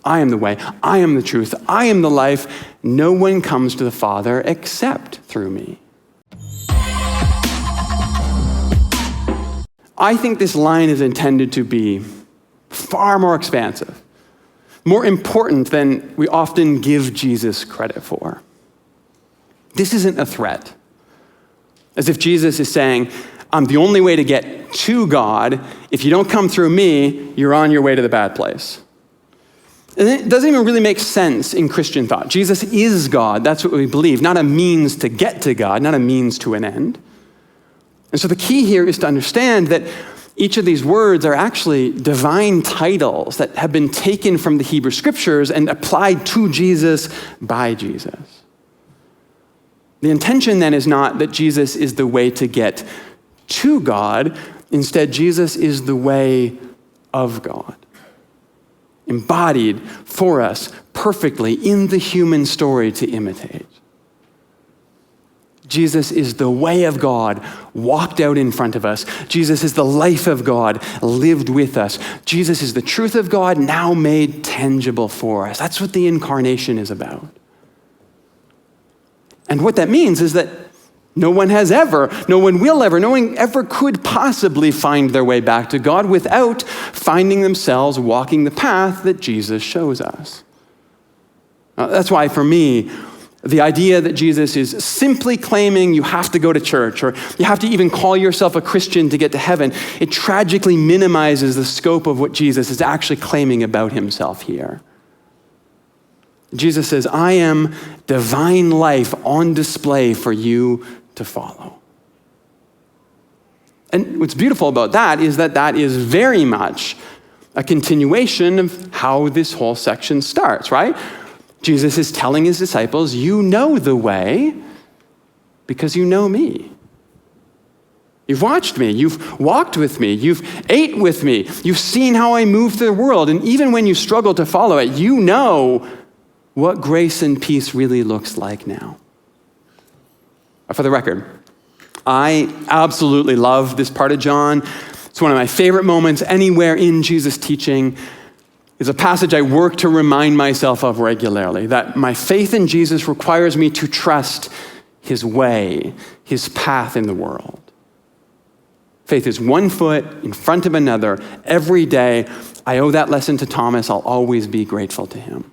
I am the way, I am the truth, I am the life. No one comes to the Father except through me. I think this line is intended to be far more expansive, more important than we often give Jesus credit for. This isn't a threat, as if Jesus is saying, I'm the only way to get to God. If you don't come through me, you're on your way to the bad place. And it doesn't even really make sense in Christian thought. Jesus is God. That's what we believe, not a means to get to God, not a means to an end. And so the key here is to understand that each of these words are actually divine titles that have been taken from the Hebrew Scriptures and applied to Jesus by Jesus. The intention then is not that Jesus is the way to get to God. Instead, Jesus is the way of God, embodied for us perfectly in the human story to imitate. Jesus is the way of God, walked out in front of us. Jesus is the life of God, lived with us. Jesus is the truth of God, now made tangible for us. That's what the incarnation is about. And what that means is that no one has ever, no one will ever, no one ever could possibly find their way back to God without finding themselves walking the path that Jesus shows us. That's why, for me, the idea that Jesus is simply claiming you have to go to church or you have to even call yourself a Christian to get to heaven, it tragically minimizes the scope of what Jesus is actually claiming about himself here. Jesus says, I am divine life on display for you to follow. And what's beautiful about that is very much a continuation of how this whole section starts, right? Jesus is telling his disciples, you know the way because you know me. You've watched me, you've walked with me, you've ate with me, you've seen how I move through the world, and even when you struggle to follow it, you know what grace and peace really looks like now. For the record, I absolutely love this part of John. It's one of my favorite moments anywhere in Jesus' teaching. It's a passage I work to remind myself of regularly, that my faith in Jesus requires me to trust his way, his path in the world. Faith is one foot in front of another every day. I owe that lesson to Thomas. I'll always be grateful to him.